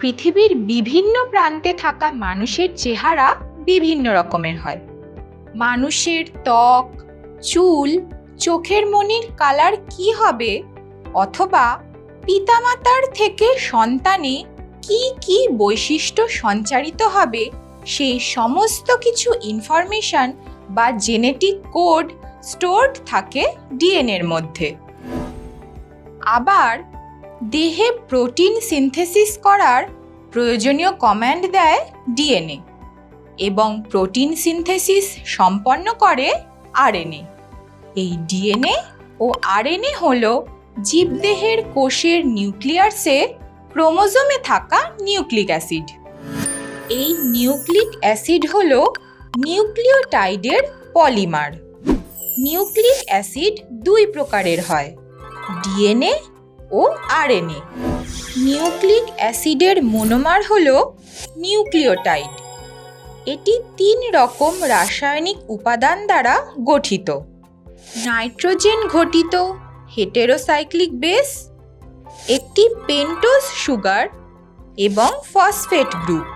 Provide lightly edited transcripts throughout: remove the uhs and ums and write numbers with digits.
পৃথিবীর বিভিন্ন প্রান্তে থাকা মানুষের চেহারা বিভিন্ন রকমের হয়। মানুষের ত্বক, চুল, চোখের মণির কালার কি হবে, অথবা পিতামাতার থেকে সন্তানে কি কি বৈশিষ্ট্য সঞ্চারিত হবে, সেই সমস্ত কিছু ইনফরমেশন বা জেনেটিক কোড স্টোরড থাকে ডিএনএর মধ্যে। আবার দেহে প্রোটিন সিনথেসিস করার প্রয়োজনীয় কমান্ড দেয় ডিএনএ, এবং প্রোটিন সিনথেসিস সম্পন্ন করে আরএনএ। এই ডিএনএ ও আরএনএ হলো জীবদেহের কোষের নিউক্লিয়াসে ক্রোমোজোমে থাকা নিউক্লিক অ্যাসিড। এই নিউক্লিক অ্যাসিড হলো নিউক্লিওটাইডের পলিমার। নিউক্লিক অ্যাসিড দুই প্রকারের হয়, ডিএনএ ও আরএনএ। নিউক্লিক অ্যাসিডের মনোমার হলো নিউক্লিওটাইড। এটি 3 রকম রাসায়নিক উপাদান দ্বারা গঠিত: নাইট্রোজেন ঘটিত হেটেরোসাইক্লিক বেস, একটি পেন্টোজ সুগার এবং ফসফেট গ্রুপ।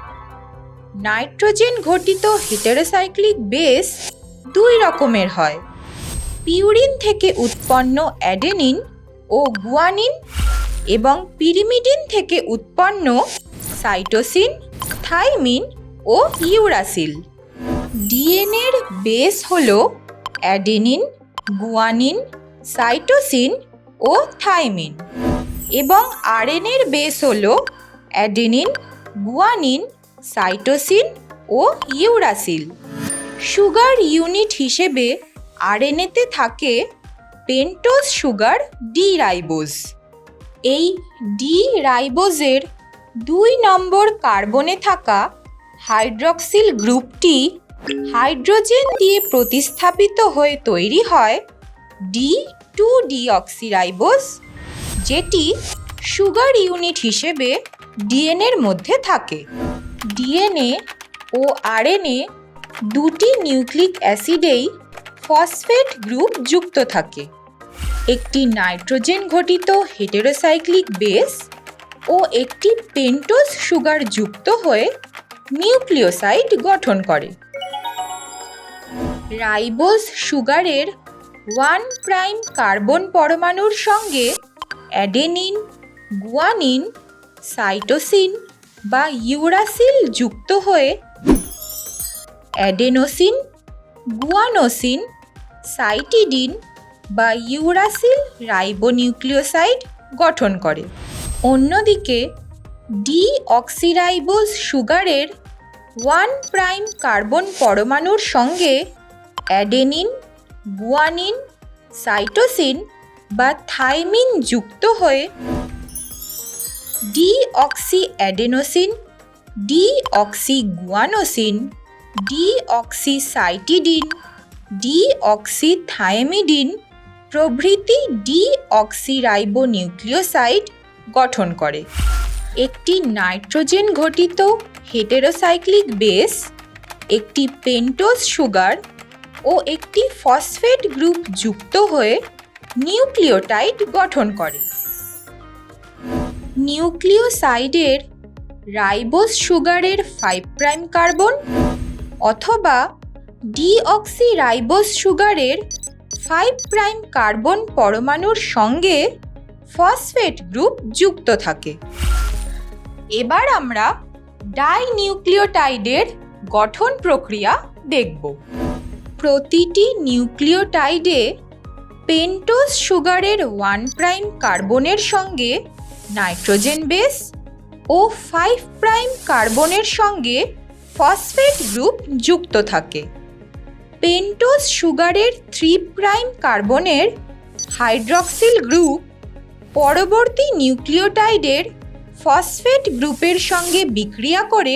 নাইট্রোজেন ঘটিত হেটেরোসাইক্লিক বেস 2 রকমের হয়, পিউরিন থেকে উৎপন্ন অ্যাডেনিন ও গুয়ানিন এবং পিরিমিডিন থেকে উৎপন্ন সাইটোসিন, থাইমিন ও ইউরাসিল। ডিএনএর বেস হলো অ্যাডেনিন, গুয়ানিন, সাইটোসিন ও থাইমিন, এবং আরএনএর বেস হলো অ্যাডেনিন, গুয়ানিন, সাইটোসিন ও ইউরাসিল। সুগার ইউনিট হিসেবে আরএনএতে থাকে পেন্টোজ সুগার ডি রাইবোজ। এই ডি রাইবোজের 2 নম্বর কার্বনে থাকা হাইড্রক্সিল গ্রুপটি হাইড্রোজেন দিয়ে প্রতিস্থাপিত হয়ে তৈরি হয় D2-ডিঅক্সিরাইবোজ, যেটি সুগার ইউনিট হিসেবে ডিএনএর মধ্যে থাকে। ডিএনএ ও আরএনএ দুটি নিউক্লিক অ্যাসিডেই ফসফেট গ্রুপ যুক্ত থাকে। একটি নাইট্রোজেন ঘটিত হেটেরোসাইক্লিক বেস ও একটি পেন্টোজ সুগার যুক্ত হয়ে নিউক্লিওসাইড গঠন করে। রাইবোজ সুগারের 1' কার্বন পরমাণুর সঙ্গে অ্যাডেনিন, গুয়ানিন, সাইটোসিন বা ইউরাসিল যুক্ত হয়ে অ্যাডেনোসিন, গুয়ানোসিন, সাইটিডিন বা ইউরাসিল রাইবোনিউক্লিওসাইড গঠন করে। অন্যদিকে ডিঅক্সিরাইবোজ সুগারের 1' কার্বন পরমাণুর সঙ্গে অ্যাডেনিন, গুয়ানিন, সাইটোসিন বা থাইমিন যুক্ত হয়ে ডিঅক্সিঅ্যাডেনোসিন, ডিঅক্সিগুয়ানোসিন, ডিঅক্সিসাইটিডিন, ডিঅক্সিথাইমিডিন প্রভৃতি ডিঅক্সিরাইবোনিউক্লিওসাইড গঠন করে। একটি নাইট্রোজেন ঘটিত হেটেরোসাইক্লিক বেস, একটি পেন্টোজ সুগার ও একটি ফসফেট গ্রুপ যুক্ত হয়ে নিউক্লিওটাইড গঠন করে। নিউক্লিওসাইডের রাইবোজ সুগারের 5' কার্বন অথবা ডিঅক্সিরাইবোজ সুগারের 5' কার্বন পরমাণুর সঙ্গে ফসফেট গ্রুপ যুক্ত থাকে। এবার আমরা ডাইনিউক্লিওটাইডের গঠন প্রক্রিয়া দেখব। প্রতিটি নিউক্লিওটাইডে পেন্টোজ সুগারের 1' কার্বনের সঙ্গে নাইট্রোজেন বেস ও 5' কার্বনের সঙ্গে ফসফেট গ্রুপ যুক্ত থাকে। পেন্টোজ সুগারের 3' কার্বনের হাইড্রক্সিল গ্রুপ পরবর্তী নিউক্লিওটাইডের ফসফেট গ্রুপের সঙ্গে বিক্রিয়া করে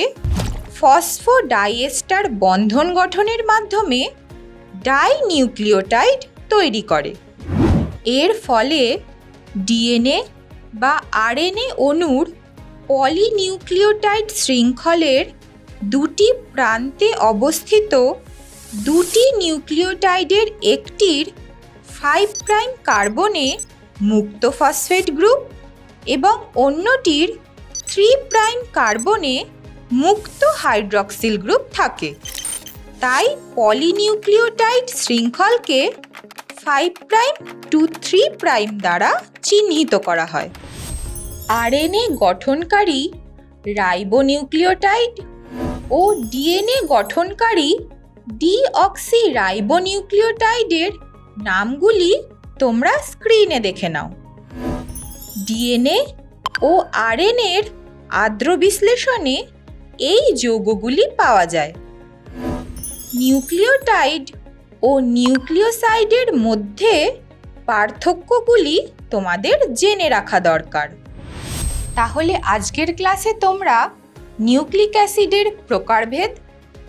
ফসফোডাইএস্টার বন্ধন গঠনের মাধ্যমে ডাইনিউক্লিওটাইড তৈরি করে। এর ফলে ডিএনএ বা আরএনএ অণুর পলিনিউক্লিওটাইড শৃঙ্খলের 2টি প্রান্তে অবস্থিত 2টি নিউক্লিওটাইডের একটির 5' কার্বনে মুক্ত ফসফেট গ্রুপ এবং অন্যটির 3' কার্বনে মুক্ত হাইড্রক্সিল গ্রুপ থাকে। তাই পলিনিউক্লিওটাইড শৃঙ্খলকে 5' to 3' দ্বারা চিহ্নিত করা হয়। আরএনএ গঠনকারী রাইবোনিউক্লিওটাইড ও ডিএনএ গঠনকারী ডিঅক্সিরাইবোনিউক্লিওটাইডের নামগুলি তোমরা স্ক্রিনে দেখে নাও। ডিএনএ ও আরএনএর আদ্র বিশ্লেষণে এই যৌগগুলি পাওয়া যায়। নিউক্লিওটাইড ও নিউক্লিওসাইডের মধ্যে পার্থক্যগুলি তোমাদের জেনে রাখা দরকার। তাহলে আজকের ক্লাসে তোমরা নিউক্লিক অ্যাসিডের প্রকারভেদ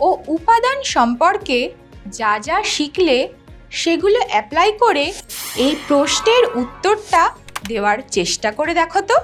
ও উপাদান সম্পর্কে যা যা শিখলে সেগুলো অ্যাপ্লাই করে এই প্রশ্নের উত্তরটা দেওয়ার চেষ্টা করে দেখো তো।